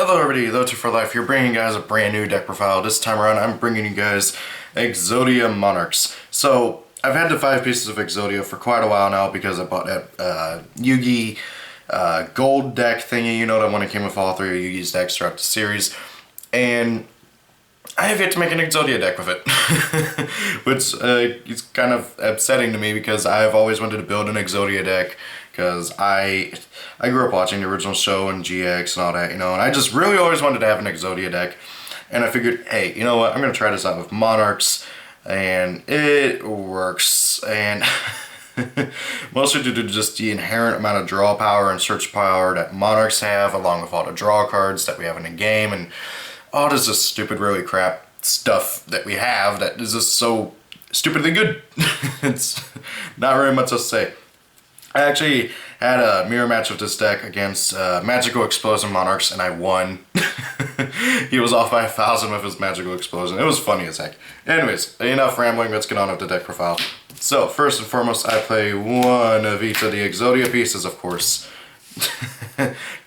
Hello everybody, Lotu for Life here, bringing you guys a brand new deck profile. This time around I'm bringing you guys Exodia Monarchs. So I've had the 5 pieces of Exodia for quite a while now because I bought that Yugi gold deck thingy, you know, that one that came with all 3 of Yugi's decks throughout the series. And I have yet to make an Exodia deck with it, which is kind of upsetting to me because I've always wanted to build an Exodia deck because I grew up watching the original show and GX and all that, you know, and I just really always wanted to have an Exodia deck. And I figured, hey, you know what, I'm going to try this out with Monarchs, and it works. And mostly due to just the inherent amount of draw power and search power that Monarchs have, along with all the draw cards that we have in the game, and all this just stupid, really crap stuff that we have that is just so stupidly good. It's not very much to say. I actually had a mirror match with this deck against Magical Explosion Monarchs, and I won. He was off by 1,000 with his Magical Explosion. It was funny as heck. Anyways, enough rambling, let's get on with the deck profile. So, first and foremost, I play one of each of the Exodia pieces, of course.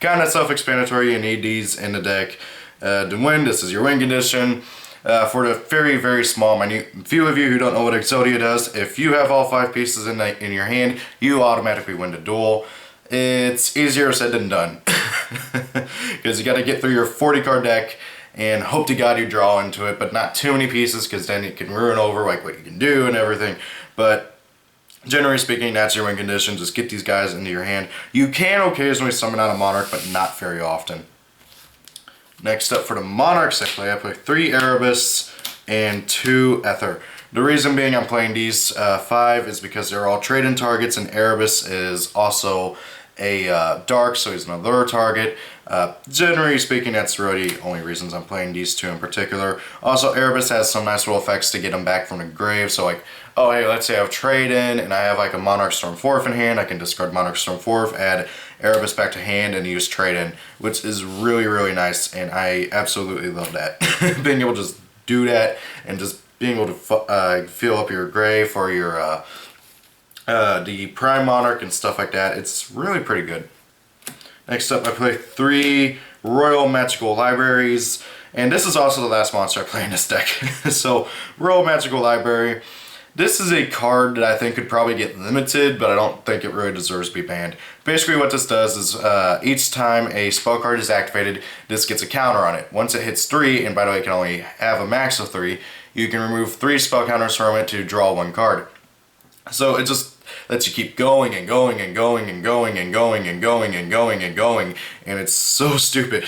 Kind of self-explanatory, you need these in the deck. To win, this is your win condition. For the very, very small, minute few of you who don't know what Exodia does, if you have all 5 pieces in your hand, you automatically win the duel. It's easier said than done. Because you got to get through your 40 card deck and hope to God you draw into it, but not too many pieces because then it can ruin over like what you can do and everything. But generally speaking, that's your win condition. Just get these guys into your hand. You can occasionally summon out a Monarch, but not very often. Next up for the Monarchs I play 3 Erebus and 2 Ether. The reason being I'm playing these 5 is because they're all trade-in targets, and Erebus is also a dark, so he's an allure target. Generally speaking, that's really the only reasons I'm playing these 2 in particular. Also, Erebus has some nice little effects to get him back from the grave, so like, oh hey, let's say I have trade-in and I have like a Monarch Storm 4th in hand, I can discard Monarch Storm 4th, add Erebus back to hand, and use trade-in, which is really, really nice, and I absolutely love that. Being able to just do that and just being able to fill up your grave for your the Prime Monarch and stuff like that, it's really pretty good. Next up, I play 3 Royal Magical Libraries, and this is also the last monster I play in this deck. So, Royal Magical Library. This is a card that I think could probably get limited, but I don't think it really deserves to be banned. Basically what this does is each time a spell card is activated, this gets a counter on it. Once it hits 3, and by the way it can only have a max of 3, you can remove 3 spell counters from it to draw 1 card. So it just lets you keep going and going and going and going and going and going and going and going, and it's so stupid.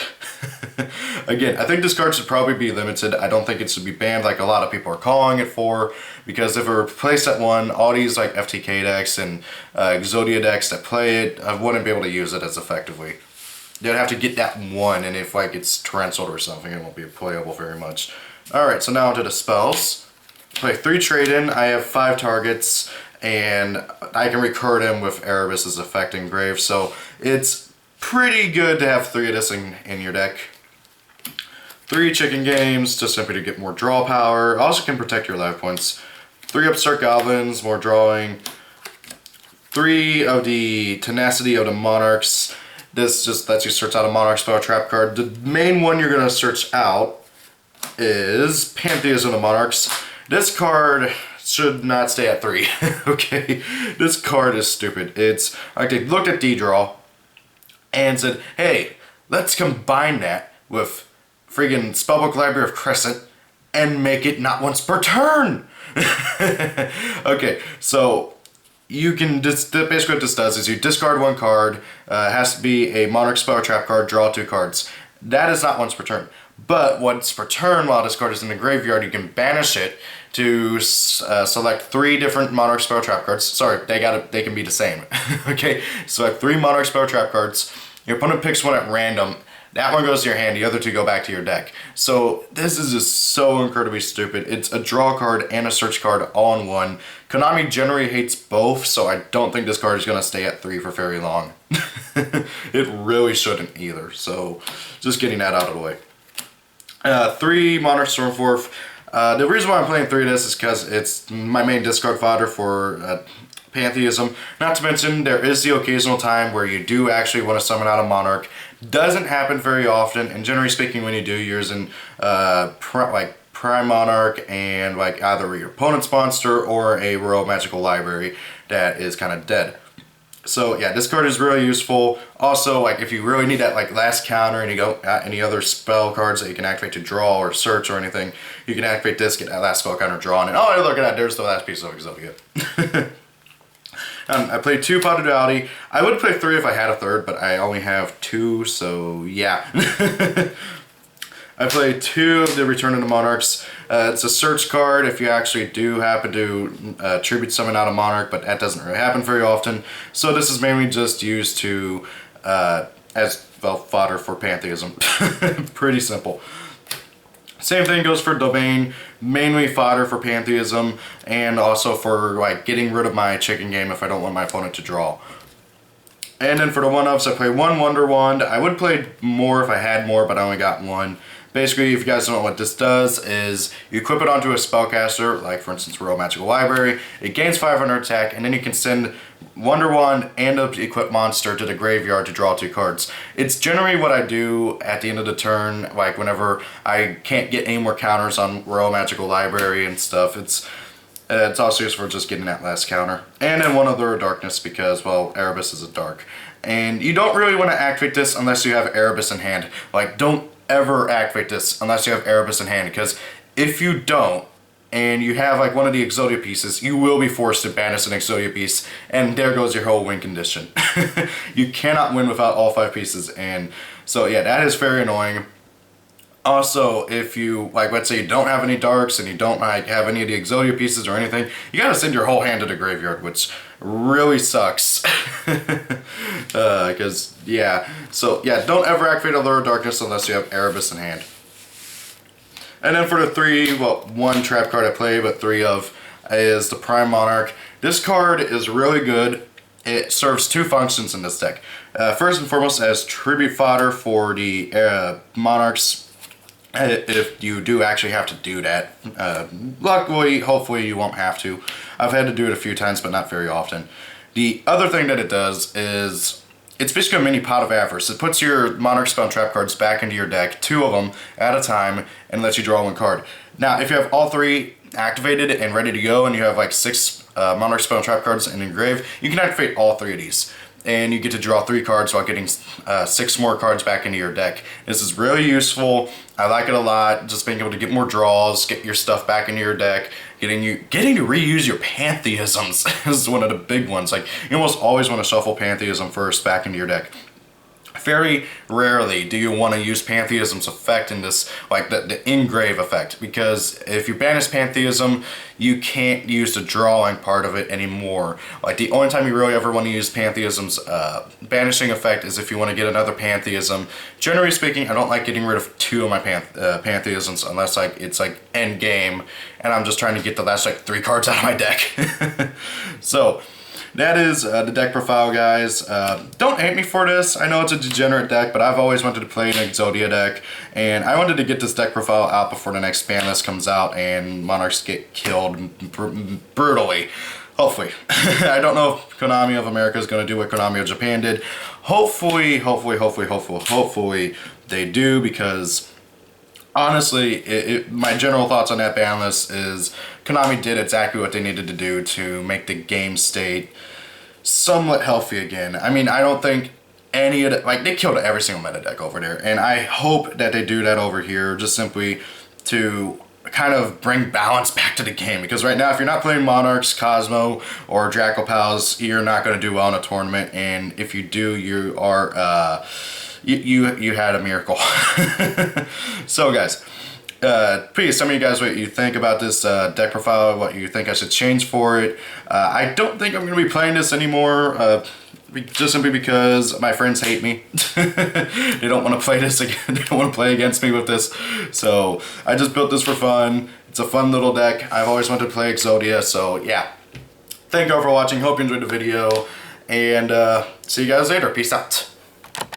Again, I think this card should probably be limited. I don't think it should be banned like a lot of people are calling it for, because if it were placed at 1, all these like FTK decks and Exodia decks that play it, I wouldn't be able to use it as effectively. They'd have to get that 1, and if like it's torrented or something, it won't be playable very much. Alright, so now onto the spells. Play 3 trade-in, I have 5 targets, and I can recur them with Erebus's effect in grave, so it's pretty good to have 3 of this in your deck. 3 chicken games, just simply to get more draw power. Also can protect your life points. 3 Upstart Goblins, more drawing. 3 of the Tenacity of the Monarchs. This just lets you search out a Monarch spell trap card. The main one you're going to search out is Pantheism of the Monarchs. This card should not stay at 3. Okay, this card is stupid. It's like they looked at D-Draw and said, hey, let's combine that with friggin' Spellbook Library of Crescent and make it not once per turn. Okay, so you can just basically what this does is you discard 1 card. It has to be a Monarch spell or trap card, draw 2 cards. That is not once per turn. But once per turn, while this card is in the graveyard, you can banish it to select 3 different Monarch spell trap cards. Sorry, they can be the same. Okay, select 3 Monarch spell trap cards. Your opponent picks 1 at random. That one goes to your hand, the other 2 go back to your deck. So this is just so incredibly stupid. It's a draw card and a search card all in one. Konami generally hates both, so I don't think this card is going to stay at 3 for very long. It really shouldn't either, so just getting that out of the way. 3 Monarch Stormforth. The reason why I'm playing 3 of this is because it's my main discard fodder for Pantheism. Not to mention, there is the occasional time where you do actually want to summon out a Monarch. Doesn't happen very often, and generally speaking, when you do, you're using Prime Monarch and like either your opponent's monster or a Royal Magical Library that is kind of dead. So yeah, this card is really useful. Also, like if you really need that like last counter and you don't got any other spell cards that you can activate to draw or search or anything, you can activate this, get that last spell counter drawn, and oh look at that, there's the last piece of Exodia. I played 2 Pot of Duality. I would play 3 if I had a third, but I only have 2, so yeah. I played 2 of the Return of the Monarchs. It's a search card if you actually do happen to tribute summon out a Monarch, but that doesn't really happen very often. So this is mainly just used to, as well, fodder for Pantheism. Pretty simple. Same thing goes for Domain, mainly fodder for Pantheism, and also for like getting rid of my chicken game if I don't want my opponent to draw. And then for the 1-ups, I play 1 Wonder Wand. I would play more if I had more, but I only got 1. Basically, if you guys don't know what this does, is you equip it onto a spellcaster, like for instance Royal Magical Library, it gains 500 attack, and then you can send Wonder Wand and an equipped monster to the graveyard to draw 2 cards. It's generally what I do at the end of the turn, like whenever I can't get any more counters on Royal Magical Library and stuff. It's also used for just getting that last counter. And then 1 other Darkness because, well, Erebus is a dark. And you don't really want to activate this unless you have Erebus in hand. Like, don't ever activate this unless you have Erebus in hand, because if you don't, and you have like one of the Exodia pieces, you will be forced to banish an Exodia piece, and there goes your whole win condition. You cannot win without all 5 pieces, and so yeah, that is very annoying. Also, if you, like, let's say you don't have any darks and you don't like have any of the Exodia pieces or anything, you gotta send your whole hand to the graveyard, which really sucks. Because, yeah. So, yeah, don't ever activate Allure of Darkness unless you have Erebus in hand. And then for the 3, well, 1 trap card I play, but 3 of, is the Prime Monarch. This card is really good. It serves 2 functions in this deck. First and foremost, as tribute fodder for the Monarchs, if you do actually have to do that. Luckily, hopefully you won't have to. I've had to do it a few times, but not very often. The other thing that it does is, it's basically a mini Pot of Avarice. It puts your Monarch spell and trap cards back into your deck, 2 of them at a time, and lets you draw 1 card. Now, if you have all 3 activated and ready to go, and you have like 6 Monarch spell and trap cards in your grave, you can activate all 3 of these. And you get to draw 3 cards while getting 6 more cards back into your deck. This is really useful. I like it a lot. Just being able to get more draws, get your stuff back into your deck, getting to reuse your Pantheisms is one of the big ones. Like, you almost always want to shuffle Pantheism first back into your deck. Very rarely do you want to use Pantheism's effect in this, like the engrave effect, because if you banish Pantheism, you can't use the drawing part of it anymore. Like, the only time you really ever want to use Pantheism's banishing effect is if you want to get another Pantheism. Generally speaking, I don't like getting rid of 2 of my Pantheisms unless like it's like end game and I'm just trying to get the last like 3 cards out of my deck. So that is the deck profile, guys. Don't hate me for this. I know it's a degenerate deck, but I've always wanted to play an Exodia deck, and I wanted to get this deck profile out before the next ban list comes out and Monarchs get killed brutally. Hopefully. I don't know if Konami of America is going to do what Konami of Japan did. Hopefully they do, because honestly, my general thoughts on that ban list is Konami did exactly what they needed to do to make the game state somewhat healthy again. I mean, I don't think any of the, like, they killed every single meta deck over there, and I hope that they do that over here, just simply to kind of bring balance back to the game, because right now if you're not playing Monarchs, Cosmo, or Draco Pals, you're not going to do well in a tournament, and if you do, you are you had a miracle. So guys, please tell me, you guys, what you think about this deck profile, what you think I should change for it. I don't think I'm going to be playing this anymore, just simply because my friends hate me. They don't want to play this again. They don't want to play against me with this. So I just built this for fun. It's a fun little deck. I've always wanted to play Exodia, so yeah. Thank you all for watching. Hope you enjoyed the video, and see you guys later. Peace out.